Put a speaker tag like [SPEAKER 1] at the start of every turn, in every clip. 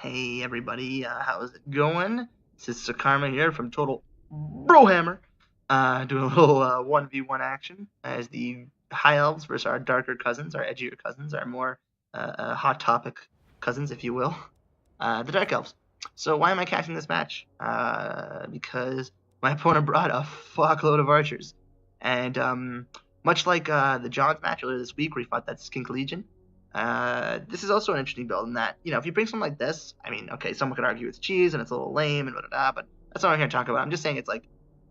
[SPEAKER 1] Hey everybody, how's it going? This is Sakarma here from Total Brohammer, doing a little 1v1 action as the High Elves versus our darker cousins, our edgier cousins, our more hot topic cousins, if you will, the Dark Elves. So why am I casting this match? Because my opponent brought a fuckload of archers, and much like the John's match earlier this week where he fought that Skink Legion, this is also an interesting build in that, if you bring something like this, I mean, okay, someone could argue it's cheese and it's a little lame and blah, but that's not what I'm here to talk about. I'm just saying it's like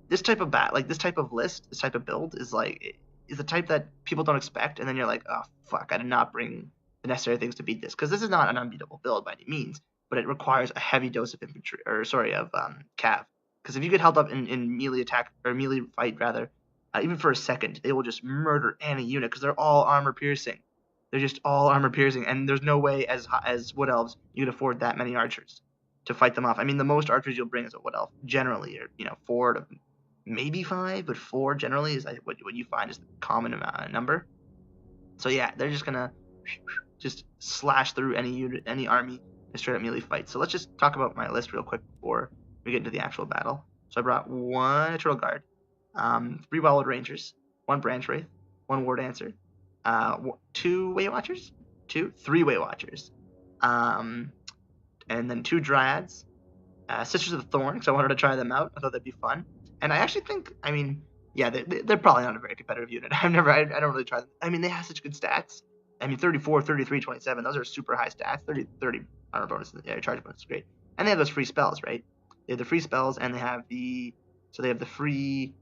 [SPEAKER 1] this type of this type of list, this type of build is the type that people don't expect, and then you're like, oh fuck, I did not bring the necessary things to beat this, because this is not an unbeatable build by any means, but it requires a heavy dose of infantry, or sorry, of cav. Because if you get held up in melee attack or melee fight rather, even for a second, they will just murder any unit because they're all armor piercing. They're just all armor piercing, and there's no way as Wood Elves you can afford that many archers to fight them off. I mean, the most archers you'll bring as a Wood Elf generally are 4 to maybe 5, but 4 generally is like what you find is the common number. So yeah, they're just gonna just slash through any unit, any army, in straight up melee fight. So let's just talk about my list real quick before we get into the actual battle. So I brought 1 Eternal Guard, 3 Wildwood Rangers, 1 Branch Wraith, 1 War Dancer, 2 Weight Watchers, 3 Weight Watchers, and then 2 Dryads, Sisters of the Thorn, because I wanted to try them out. I thought that'd be fun. And I actually think, I mean, yeah, they're probably not a very competitive unit. I don't really try them. I mean, they have such good stats. I mean, 34, 33, 27, those are super high stats. 30 armor bonus, yeah, charge bonus is great. And they have those free spells, right? They have the free spells, and they have the free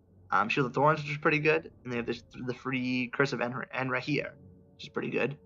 [SPEAKER 1] Shield of Thorns, which is pretty good, and they have the free Curse of Enrahir, which is pretty good.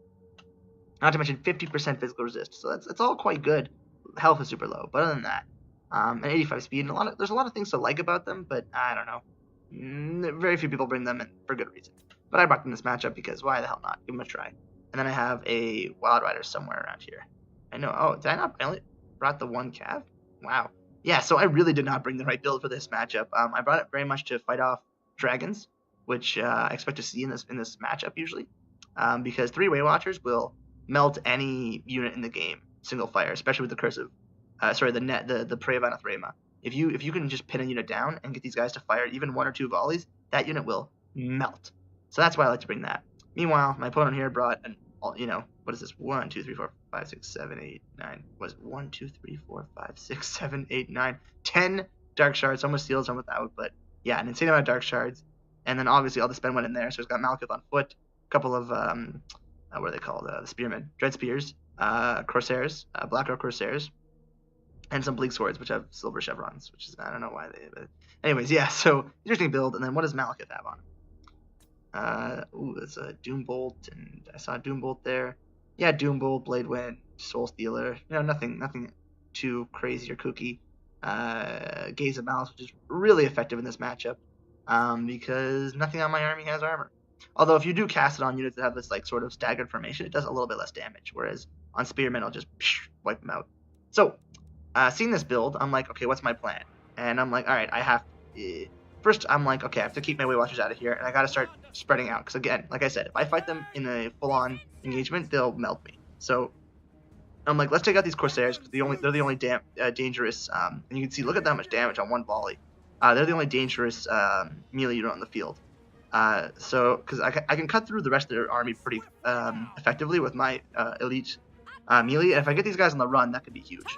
[SPEAKER 1] Not to mention 50% physical resist, so that's all quite good. Health is super low, but other than that, and 85 speed, and there's a lot of things to like about them, but I don't know. Very few people bring them in for good reason. But I brought them this matchup because why the hell not? Give them a try. And then I have a Wild Rider somewhere around here. I know. Oh, did I not? I only brought the 1 cav? Wow. Yeah, so I really did not bring the right build for this matchup. I brought it very much to fight off dragons, which I expect to see in this matchup usually, because 3 Weight Watchers will melt any unit in the game single fire, especially with the curse of, the Prey of Anathrema. If you can just pin a unit down and get these guys to fire even 1 or 2 volleys, that unit will melt. So that's why I like to bring that. Meanwhile, my opponent here brought what is this? 1, 2, 3, 4, 5, 6, 7, 8, 9. Was it 1, 2, 3, 4, 5, 6, 7, 8, 9, 10 dark shards, some with seals, some without, but yeah, an insane amount of dark shards. And then obviously all the spend went in there, so it's got Malekith on foot, a couple of what are they called? The spearmen, dread spears, corsairs, black orc corsairs, and some bleak swords, which have silver chevrons, which is I don't know why they. But anyways, yeah. So interesting build. And then what does Malekith have on him? It's a Doombolt, and I saw Doombolt there. Yeah, Doombolt, Blade Wind, Soul Stealer. Nothing too crazy or kooky. Gaze of Malice, which is really effective in this matchup, because nothing on my army has armor. Although if you do cast it on units that have this sort of staggered formation, it does a little bit less damage, whereas on Spearmen I'll just wipe them out. So seeing this build, I'm like, okay, what's my plan? And I'm like, all right, first I'm like, okay, I have to keep my Weight Watchers out of here, and I got to start spreading out, because again, like I said, if I fight them in a full-on engagement, they'll melt me. So I'm like, let's take out these Corsairs, because they're the only dangerous, and you can see, look at that much damage on 1 volley. They're the only dangerous melee unit on the field. So, because I can cut through the rest of their army pretty effectively with my elite melee, and if I get these guys on the run, that could be huge.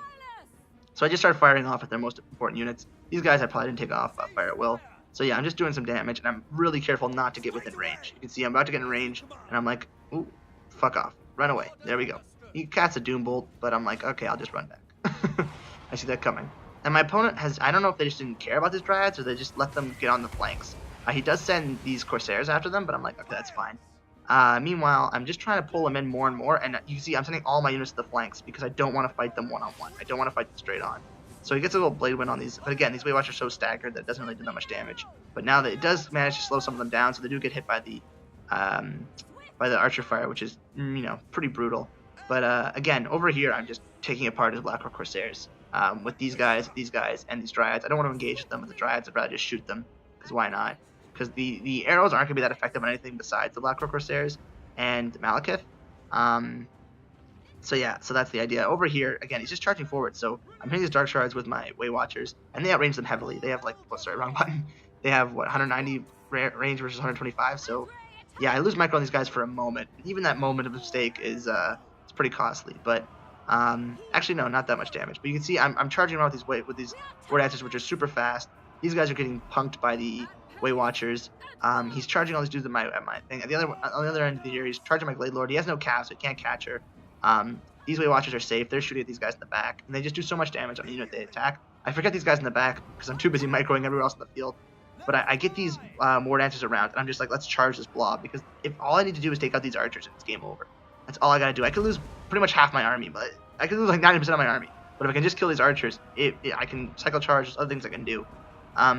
[SPEAKER 1] So I just started firing off at their most important units. These guys I probably didn't take off fire at will. So yeah, I'm just doing some damage, and I'm really careful not to get within range. You can see I'm about to get in range, and I'm like, ooh, fuck off. Run away. There we go. He casts a Doombolt, but I'm like, okay, I'll just run back. I see that coming. And my opponent has, I don't know if they just didn't care about his Dryads, or they just let them get on the flanks. He does send these Corsairs after them, but I'm like, okay, that's fine. Meanwhile, I'm just trying to pull them in more and more, and you see I'm sending all my units to the flanks because I don't want to fight them one-on-one. I don't want to fight them straight on. So he gets a little Blade Wind on these, but again, these Weight Watchers are so staggered that it doesn't really do that much damage. But now that it does manage to slow some of them down, so they do get hit by the Archer Fire, which is, pretty brutal. But again, over here, I'm just taking apart his Black Orc Corsairs with these guys, and these Dryads. I don't want to engage with them with the Dryads. I'd rather just shoot them, because why not? Because the arrows aren't going to be that effective on anything besides the Black Orc Corsairs and Malekith. So yeah, so that's the idea. Over here, again, he's just charging forward. So I'm hitting these Dark Shards with my Way Watchers, and they outrange them heavily. They have like, oh, sorry, wrong button. They have what, 190 range versus 125. So yeah, I lose micro on these guys for a moment. Even that moment of mistake is it's pretty costly. But actually no, not that much damage. But you can see I'm charging around with these Word Answers, which are super fast. These guys are getting punked by the Way Watchers. He's charging all these dudes at my thing. On the other end of the year, he's charging my Glade Lord. He has no calf, so he can't catch her. These Way Watchers are safe. They're shooting at these guys in the back, and they just do so much damage on the unit they attack. I forget these guys in the back because I'm too busy microing everywhere else in the field. But I get these Ward Answers around, and I'm just like, let's charge this blob, because if all I need to do is take out these archers, it's game over. That's all I gotta do. I could lose pretty much half my army, but I could lose like 90% of my army. But if I can just kill these archers, I can cycle charge. There's other things I can do.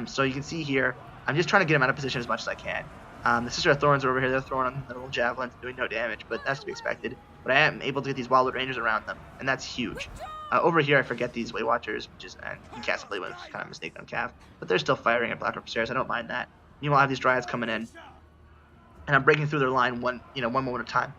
[SPEAKER 1] So you can see here, I'm just trying to get him out of position as much as I can. The Sister of Thorns are over here. They're throwing on the little javelins, doing no damage, but that's to be expected. But I am able to get these Wildwood Rangers around them, and that's huge. Over here, I forget these Way Watchers, which is you can't play with, which is kind of a mistake on Cav. But they're still firing at Black Rope Stairs. I don't mind that. Meanwhile, I have these Dryads coming in, and I'm breaking through their line one moment at a time.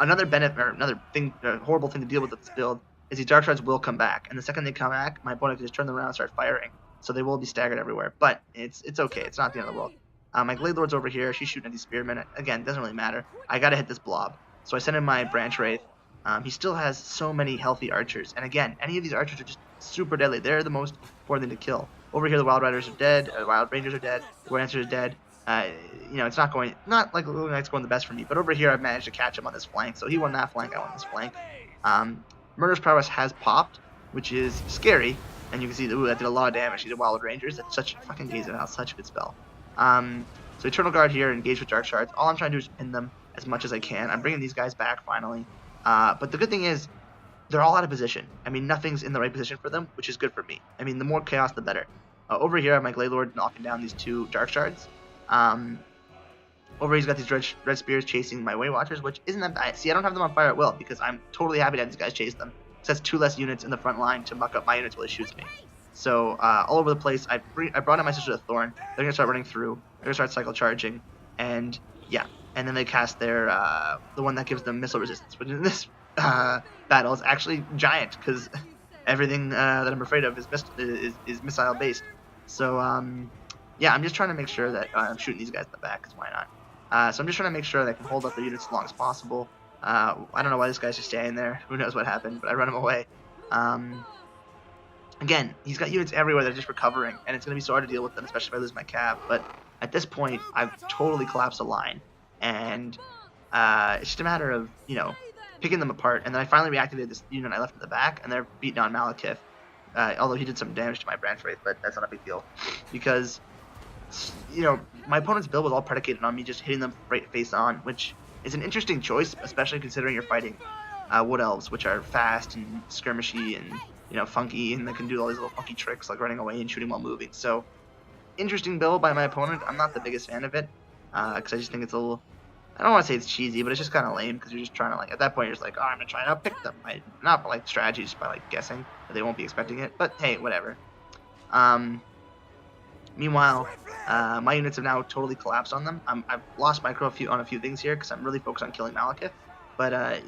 [SPEAKER 1] Another benefit, or another thing, horrible thing to deal with this build is these Dark Shards will come back, and the second they come back, my opponent can just turn them around and start firing. So they will be staggered everywhere, but it's okay. It's not the end of the world. My Glade Lord's over here. She's shooting at these Spearmen. Again, doesn't really matter. I gotta hit this blob. So I send in my Branch Wraith. He still has so many healthy archers, and again, any of these archers are just super deadly. They're the most important thing to kill. Over here, the Wild Riders are dead. Wild Rangers are dead. The Word Answer is dead. It's not like looking like it's going the best for me. But over here, I've managed to catch him on this flank. So he won that flank. I won this flank. Murderous Prowess has popped, which is scary. And you can see that, ooh, that did a lot of damage. He did Wild Rangers. That's such fucking Gaze of Hell, such a good spell. So Eternal Guard here, engaged with Dark Shards. All I'm trying to do is pin them as much as I can. I'm bringing these guys back finally. But the good thing is, they're all out of position. I mean, nothing's in the right position for them, which is good for me. I mean, the more chaos, the better. Over here, I have my Glade Lord knocking down these two Dark Shards. Over here, he's got these Red Spears chasing my Way Watchers, which isn't that bad. See, I don't have them on fire at will, because I'm totally happy to have these guys chase them. So that's 2 less units in the front line to muck up my units while he shoots me. So, all over the place, I brought in my Sister of Thorn. They're going to start running through. They're going to start cycle charging. And, yeah. And then they cast their, the one that gives them missile resistance. Which in this battle is actually giant, because everything that I'm afraid of is missile-based. So, yeah, I'm just trying to make sure that I'm shooting these guys in the back, because why not? So I'm just trying to make sure that I can hold up the units as long as possible. I don't know why this guy's just standing there. Who knows what happened, but I run him away. Again, he's got units everywhere that are just recovering, and it's going to be so hard to deal with them, especially if I lose my Cav. But at this point, I've totally collapsed the line, and it's just a matter of, picking them apart. And then I finally reactivated this unit I left in the back, and they're beating on Malekith. Although he did some damage to my Branch Wraith, but that's not a big deal. Because, my opponent's build was all predicated on me just hitting them right face on, which is an interesting choice, especially considering you're fighting Wood Elves, which are fast and skirmishy and, funky, and they can do all these little funky tricks like running away and shooting while moving. So, interesting build by my opponent. I'm not the biggest fan of it, because I just think it's a little, I don't want to say it's cheesy, but it's just kind of lame, because you're just trying to, at that point, you're just like, oh, I'm going to try and outpick them. Not by, strategy, just by, guessing that they won't be expecting it. But, hey, whatever. Meanwhile, my units have now totally collapsed on them. I've lost micro on a few things here, because I'm really focused on killing Malekith. But,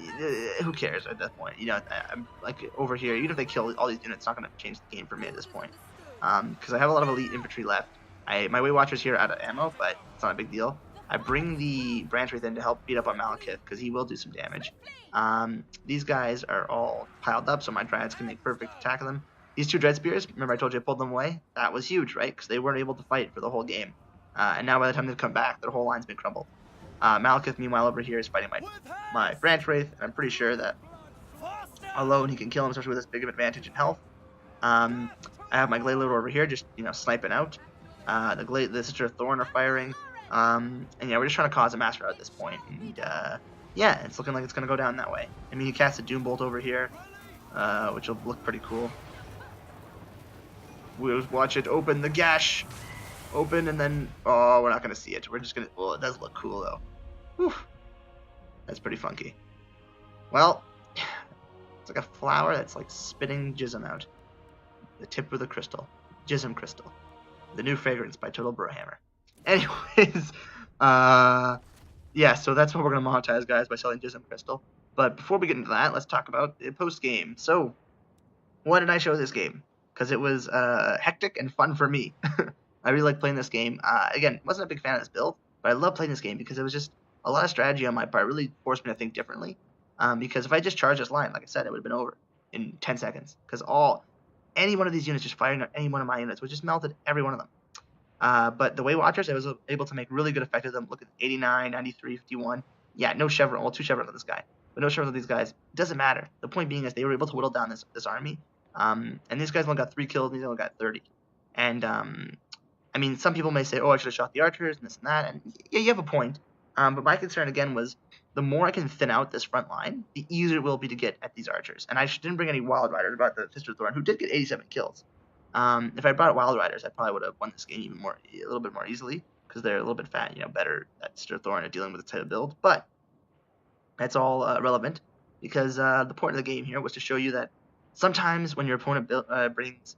[SPEAKER 1] who cares at that point? I'm, over here, even if they kill all these units, it's not going to change the game for me at this point. Because I have a lot of elite infantry left. My Way Watchers here are out of ammo, but it's not a big deal. I bring the Branch Wraith in to help beat up on Malekith, because he will do some damage. These guys are all piled up, so my Dryads can make perfect attack of them. These 2 Dread Spears, remember I told you I pulled them away? That was huge, right? Because they weren't able to fight for the whole game. And now by the time they've come back, their whole line's been crumbled. Malekith, meanwhile, over here is fighting my Branch Wraith, and I'm pretty sure that alone he can kill him, especially with this big of advantage in health. I have my Glade Lord over here just, sniping out. The Sister of Thorn are firing. And yeah, we're just trying to cause a massacre at this point. And yeah, it's looking like it's going to go down that way. I mean, he cast a Doom Bolt over here, which will look pretty cool. We'll watch it open the gash. Open, and then, oh, we're not going to see it. We're just going to, well, it does look cool, though. Whew. That's pretty funky. Well, it's like a flower that's like spitting jism out. The tip of the crystal. Jism crystal. The new fragrance by Total Brohammer. Anyways, yeah, so that's what we're going to monetize, guys, by selling Jism Crystal. But before we get into that, let's talk about the post game. So, why did I show this game? Because it was hectic and fun for me. I really like playing this game. Again, wasn't a big fan of this build, but I love playing this game because it was just a lot of strategy on my part. It really forced me to think differently. Because if I just charged this line, like I said, it would have been over in 10 seconds. Because any one of these units just firing at any one of my units would just melted every one of them. But the Way Watchers, I was able to make really good effect of them. Look at 89, 93, 51. Yeah, no Chevron. Well, 2 Chevron on this guy. But no Chevron on these guys. It doesn't matter. The point being is they were able to whittle down this army. And these guys only got 3 kills, and these only got 30. And, I mean, some people may say, oh, I should have shot the archers and this and that. And yeah, you have a point. But my concern, again, was the more I can thin out this front line, the easier it will be to get at these archers. And I didn't bring any Wild Riders. About the Fist of Thorn, who did get 87 kills. If I brought Wild Riders, I probably would have won this game a little bit more easily, because they're a little bit fat, better at Fist of Thorn at dealing with this type of build. But that's all relevant, because the point of the game here was to show you that sometimes when your opponent brings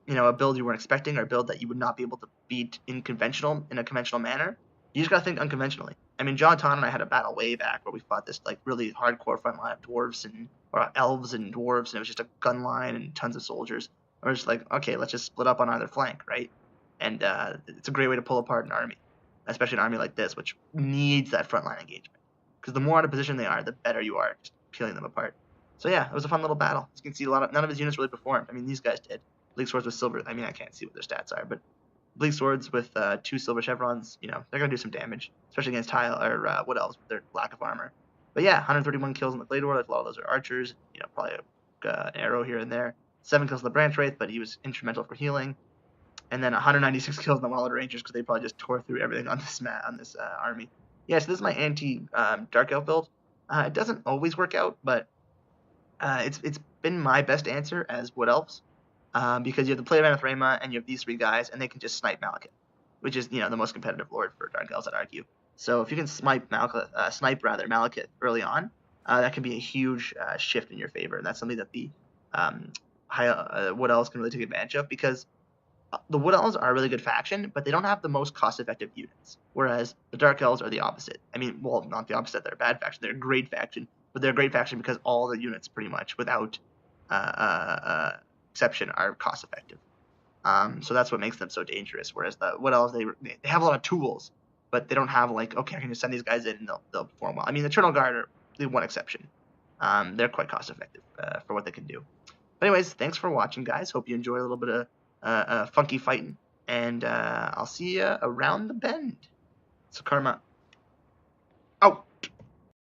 [SPEAKER 1] a build you weren't expecting, or a build that you would not be able to beat in a conventional manner, you just gotta think unconventionally. I mean, John Ton and I had a battle way back where we fought this like really hardcore front line of dwarves or elves and dwarves, and it was just a gun line and tons of soldiers. And we're just like, okay, let's just split up on either flank, right? And it's a great way to pull apart an army, especially an army like this, which needs that front line engagement. Because the more out of position they are, the better you are just peeling them apart. So yeah, it was a fun little battle. As you can see, none of his units really performed. I mean, these guys did. Bleak Swords with silver. I mean, I can't see what their stats are, but Bleak Swords with 2 silver chevrons, they're going to do some damage, especially against Wood Elves with their lack of armor. But yeah, 131 kills in the Glade Warlord. A lot of those are archers, probably an arrow here and there. 7 kills in the Branch Wraith, but he was instrumental for healing. And then 196 kills in the Wild Rangers, because they probably just tore through everything on this army. Yeah, so this is my anti-Dark Elf build. It doesn't always work out, but it's been my best answer as Wood Elves. Because you have the Player of Anathrema, and you have these 3 guys, and they can just snipe Malekith, which is, the most competitive lord for Dark Elves, I'd argue. So if you can snipe Malekith early on, that can be a huge shift in your favor, and that's something that the Wood Elves can really take advantage of, because the Wood Elves are a really good faction, but they don't have the most cost-effective units, whereas the Dark Elves are the opposite. I mean, well, not the opposite, they're a bad faction, they're a great faction, but they're a great faction because all the units, pretty much, without exception, are cost effective. So that's what makes them so dangerous. Whereas the Wood Elves, they have a lot of tools, but they don't have like, okay, I can just send these guys in and they'll perform well. I mean, the Eternal Guard are the one exception. They're quite cost effective for what they can do. But anyways, thanks for watching, guys. Hope you enjoy a little bit of funky fighting, and I'll see you around the bend. So Karma.